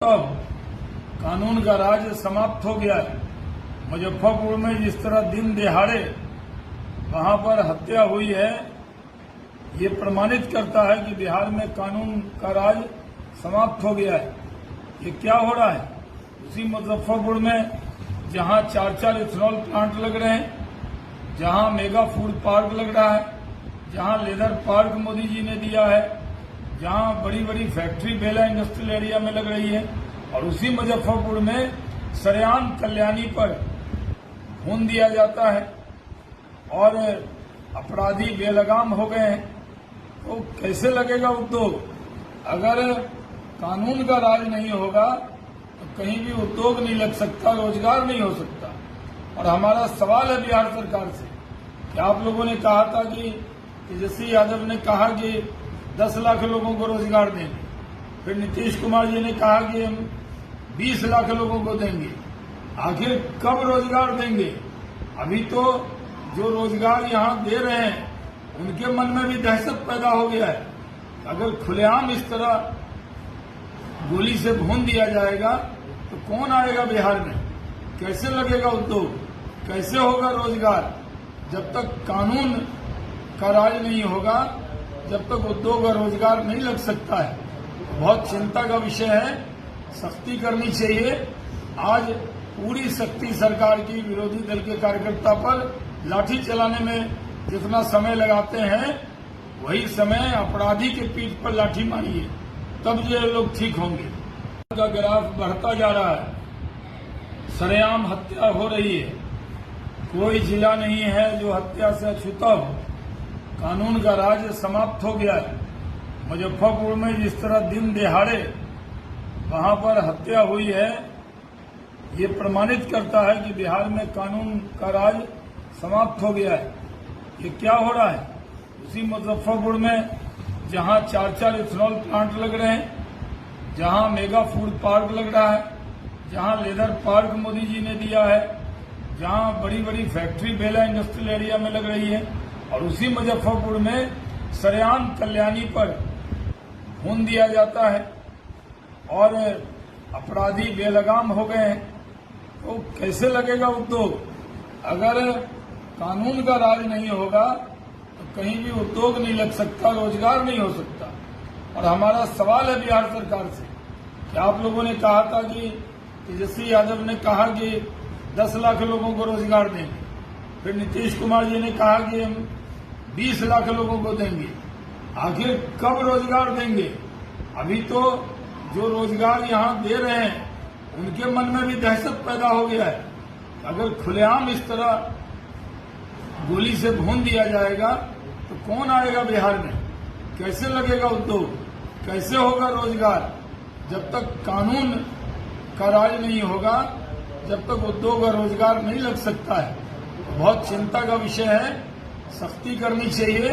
अब कानून का राज समाप्त हो गया है। मुजफ्फरपुर में जिस तरह दिन दिहाड़े वहां पर हत्या हुई है, ये प्रमाणित करता है कि बिहार में कानून का राज समाप्त हो गया है। ये क्या हो रहा है? उसी मुजफ्फरपुर में जहां 4-4 इथेनॉल प्लांट लग रहे हैं, जहां मेगा फूड पार्क लग रहा है, जहां लेदर पार्क मोदी जी ने दिया है, जहां बड़ी बड़ी फैक्ट्री बेला इंडस्ट्रियल एरिया में लग रही है, और उसी मुजफ्फरपुर में सरेआम कल्याणी पर खून दिया जाता है और अपराधी बेलगाम हो गए हैं। तो कैसे लगेगा उद्योग? अगर कानून का राज नहीं होगा तो कहीं भी उद्योग नहीं लग सकता, रोजगार नहीं हो सकता। और हमारा सवाल है बिहार सरकार से कि आप लोगों ने कहा था कि तेजस्वी यादव ने कहा कि 10 लाख लोगों को रोजगार देंगे, फिर नीतीश कुमार जी ने कहा कि हम 20 लाख लोगों को देंगे। आखिर कब रोजगार देंगे? अभी तो जो रोजगार यहाँ दे रहे हैं उनके मन में भी दहशत पैदा हो गया है। अगर खुलेआम इस तरह गोली से भून दिया जाएगा तो कौन आएगा बिहार में? कैसे लगेगा उद्योग? कैसे होगा रोजगार? जब तक कानून का राज नहीं होगा, जब तक उद्योग और रोजगार नहीं लग सकता है। बहुत चिंता का विषय है, सख्ती करनी चाहिए। आज पूरी सख्ती सरकार की विरोधी दल के कार्यकर्ता पर लाठी चलाने में जितना समय लगाते हैं, वही समय अपराधी के पीठ पर लाठी मारिए, तब ये लोग ठीक होंगे। का ग्राफ बढ़ता जा रहा है, सरेआम हत्या हो रही है। कोई जिला नहीं है जो हत्या से अछूता हो। कानून का राज समाप्त हो गया है। मुजफ्फरपुर में जिस तरह दिन दिहाड़े वहां पर हत्या हुई है, ये प्रमाणित करता है कि बिहार में कानून का राज समाप्त हो गया है। ये क्या हो रहा है? उसी मुजफ्फरपुर में जहां 4-4 इथेनॉल प्लांट लग रहे हैं, जहां मेगा फूड पार्क लग रहा है, जहां लेदर पार्क मोदी जी ने दिया है, जहां बड़ी बड़ी फैक्ट्री बेला इंडस्ट्रियल एरिया में लग रही है, और उसी मुजफ्फरपुर में सरेआम कल्याणी पर खून दिया जाता है और अपराधी बेलगाम हो गए हैं। तो कैसे लगेगा उद्योग? अगर कानून का राज नहीं होगा तो कहीं भी उद्योग नहीं लग सकता, रोजगार नहीं हो सकता। और हमारा सवाल है बिहार सरकार से कि आप लोगों ने कहा था कि तेजस्वी यादव ने कहा कि 10 लाख लोगों को रोजगार देंगे, फिर नीतीश कुमार जी ने कहा कि हम 20 लाख लोगों को देंगे। आखिर कब रोजगार देंगे? अभी तो जो रोजगार यहाँ दे रहे हैं उनके मन में भी दहशत पैदा हो गया है। अगर खुलेआम इस तरह गोली से भून दिया जाएगा तो कौन आएगा बिहार में? कैसे लगेगा उद्योग? कैसे होगा रोजगार? जब तक कानून का राज नहीं होगा, जब तक उद्योग और रोजगार नहीं लग सकता है। बहुत चिंता का विषय है, सख्ती करनी चाहिए।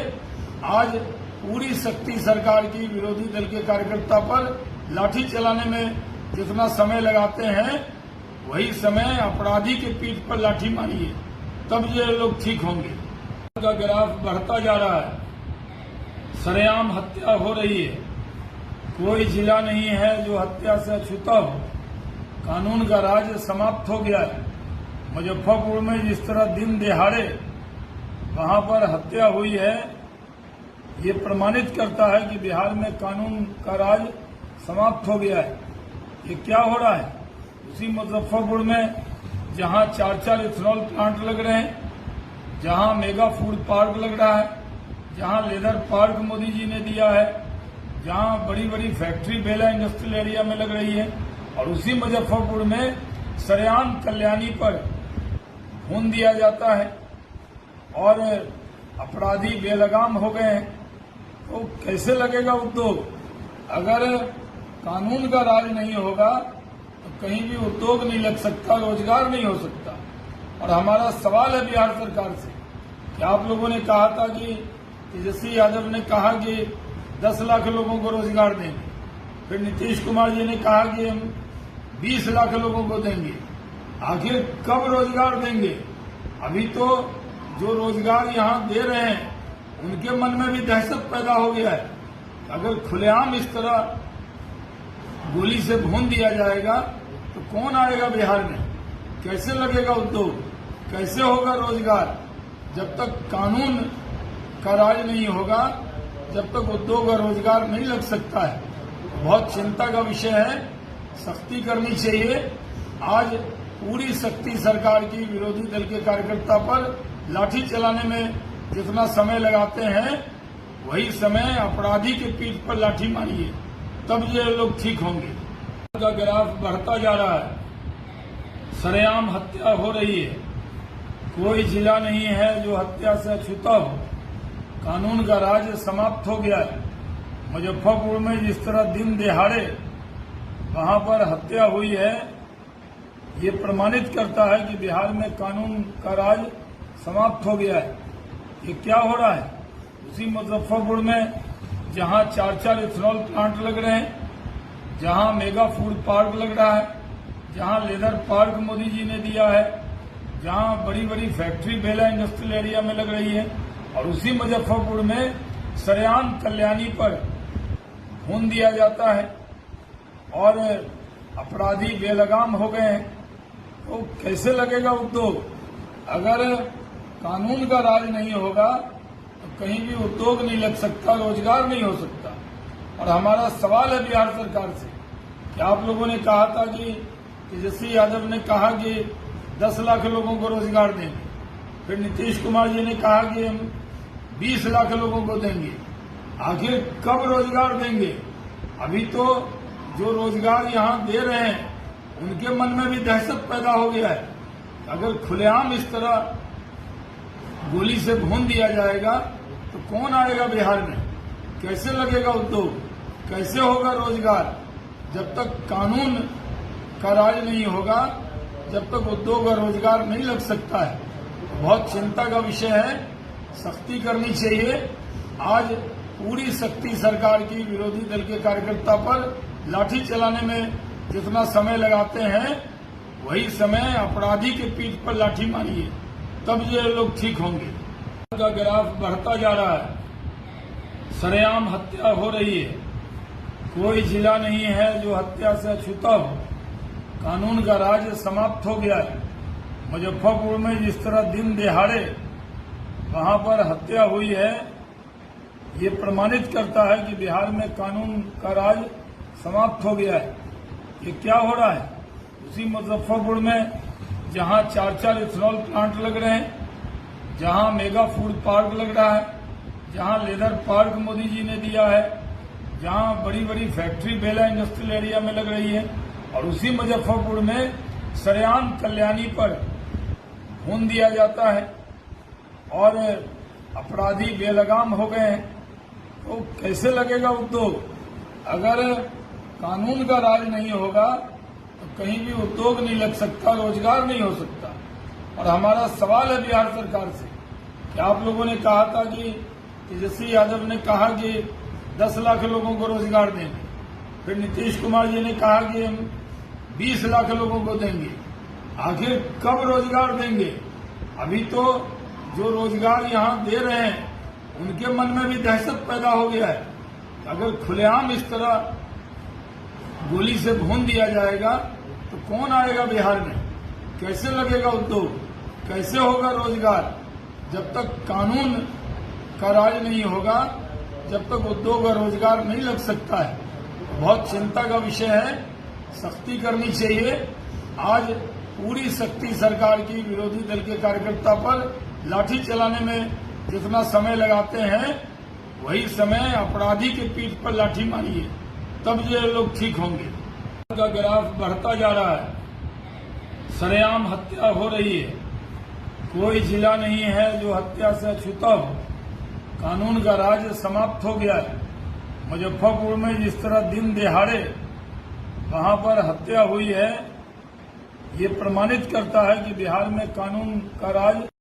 आज पूरी सख्ती सरकार की विरोधी दल के कार्यकर्ता पर लाठी चलाने में जितना समय लगाते हैं, वही समय अपराधी के पीठ पर लाठी मारिए, तब ये लोग ठीक होंगे। का ग्राफ बढ़ता जा रहा है, सरेआम हत्या हो रही है। कोई जिला नहीं है जो हत्या से अछूता हो। कानून का राज समाप्त हो गया है। मुजफ्फरपुर में जिस तरह दिन दिहाड़े वहां पर हत्या हुई है, ये प्रमाणित करता है कि बिहार में कानून का राज समाप्त हो गया है। ये क्या हो रहा है? उसी मुजफ्फरपुर में जहां 4-4 इथेनॉल प्लांट लग रहे हैं, जहां मेगा फूड पार्क लग रहा है, जहां लेदर पार्क मोदी जी ने दिया है, जहां बड़ी बड़ी फैक्ट्री बेला इंडस्ट्रियल एरिया में लग रही है, और उसी मुजफ्फरपुर में सरेआम कल्याणी पर खून दिया जाता है और अपराधी बेलगाम हो गए हैं। तो कैसे लगेगा उद्योग? अगर कानून का राज नहीं होगा तो कहीं भी उद्योग नहीं लग सकता, रोजगार नहीं हो सकता। और हमारा सवाल है बिहार सरकार से कि आप लोगों ने कहा था कि तेजस्वी यादव ने कहा कि 10 लाख लोगों को रोजगार देंगे, फिर नीतीश कुमार जी ने कहा कि हम 20 लाख लोगों को देंगे। आखिर कब रोजगार देंगे? अभी तो जो रोजगार यहाँ दे रहे हैं उनके मन में भी दहशत पैदा हो गया है। अगर खुलेआम इस तरह गोली से भून दिया जाएगा तो कौन आएगा बिहार में? कैसे लगेगा उद्योग? कैसे होगा रोजगार? जब तक कानून का राज नहीं होगा, जब तक उद्योग और रोजगार नहीं लग सकता है। बहुत चिंता का विषय है, सख्ती करनी चाहिए। आज पूरी सख्ती सरकार की विरोधी दल के कार्यकर्ता पर लाठी चलाने में जितना समय लगाते हैं, वही समय अपराधी के पीठ पर लाठी मारिए, तब ये लोग ठीक होंगे। का ग्राफ बढ़ता जा रहा है, सरेआम हत्या हो रही है। कोई जिला नहीं है जो हत्या से अछूता हो। कानून का राज समाप्त हो गया है। मुजफ्फरपुर में जिस तरह दिन दिहाड़े वहां पर हत्या हुई है, ये प्रमाणित करता है कि बिहार में कानून का राज समाप्त हो गया है। ये क्या हो रहा है? उसी मुजफ्फरपुर में जहां 4-4 इथेनॉल प्लांट लग रहे हैं, जहां मेगा फूड पार्क लग रहा है, जहां लेदर पार्क मोदी जी ने दिया है, जहां बड़ी बड़ी फैक्ट्री बेला इंडस्ट्रियल एरिया में लग रही है, और उसी मुजफ्फरपुर में सरेआम कल्याणी पर खून दिया जाता है और अपराधी बेलगाम हो गए हैं। तो कैसे लगेगा उद्योग? अगर कानून का राज नहीं होगा तो कहीं भी उद्योग नहीं लग सकता, रोजगार नहीं हो सकता। और हमारा सवाल है बिहार सरकार से कि आप लोगों ने कहा था कि तेजस्वी यादव ने कहा कि 10 लाख लोगों को रोजगार देंगे, फिर नीतीश कुमार जी ने कहा कि हम 20 लाख लोगों को देंगे। आखिर कब रोजगार देंगे? अभी तो जो रोजगार यहाँ दे रहे हैं उनके मन में भी दहशत पैदा हो गया है। अगर खुलेआम इस तरह गोली से भून दिया जाएगा तो कौन आएगा बिहार में? कैसे लगेगा उद्योग? कैसे होगा रोजगार? जब तक कानून का राज नहीं होगा, जब तक उद्योग और रोजगार नहीं लग सकता है। बहुत चिंता का विषय है, सख्ती करनी चाहिए। आज पूरी सख्ती सरकार की विरोधी दल के कार्यकर्ता पर लाठी चलाने में जितना समय लगाते हैं, वही समय अपराधी के पीठ पर लाठी मारिए, तब ये लोग ठीक होंगे। का ग्राफ बढ़ता जा रहा है, सरेआम हत्या हो रही है। कोई जिला नहीं है जो हत्या से अछूता हो। कानून का राज समाप्त हो गया है। मुजफ्फरपुर में जिस तरह दिन दिहाड़े वहां पर हत्या हुई है, ये प्रमाणित करता है कि बिहार में कानून का राज समाप्त हो गया है। ये क्या हो रहा है? उसी मुजफ्फरपुर में जहां 4-4 इथेनॉल प्लांट लग रहे हैं, जहां मेगा फूड पार्क लग रहा है, जहां लेदर पार्क मोदी जी ने दिया है, जहां बड़ी बड़ी फैक्ट्री बेला इंडस्ट्रियल एरिया में लग रही है, और उसी मुजफ्फरपुर में सरेआम कल्याणी पर खून दिया जाता है और अपराधी बेलगाम हो गए हैं। तो कैसे लगेगा उद्योग? अगर कानून का राज नहीं होगा तो कहीं भी उद्योग नहीं लग सकता, रोजगार नहीं हो सकता। और हमारा सवाल है बिहार सरकार से कि आप लोगों ने कहा था कि तेजस्वी यादव ने कहा कि 10 लाख लोगों को रोजगार देंगे, फिर नीतीश कुमार जी ने कहा कि हम 20 लाख लोगों को देंगे। आखिर कब रोजगार देंगे? अभी तो जो रोजगार यहाँ दे रहे हैं उनके मन में भी दहशत पैदा हो गया है। अगर खुलेआम इस तरह गोली से भून दिया जाएगा तो कौन आएगा बिहार में? कैसे लगेगा उद्योग? कैसे होगा रोजगार? जब तक कानून का राज नहीं होगा, जब तक उद्योग और रोजगार नहीं लग सकता है। बहुत चिंता का विषय है, सख्ती करनी चाहिए। आज पूरी सख्ती सरकार की विरोधी दल के कार्यकर्ता पर लाठी चलाने में जितना समय लगाते हैं, वही समय अपराधी के पीठ पर लाठी मारिए, तब ये लोग ठीक होंगे। का ग्राफ बढ़ता जा रहा है, सरेआम हत्या हो रही है। कोई जिला नहीं है जो हत्या से अछूता हो। कानून का राज समाप्त हो गया है। मुजफ्फरपुर में जिस तरह दिन दिहाड़े वहां पर हत्या हुई है, ये प्रमाणित करता है कि बिहार में कानून का राज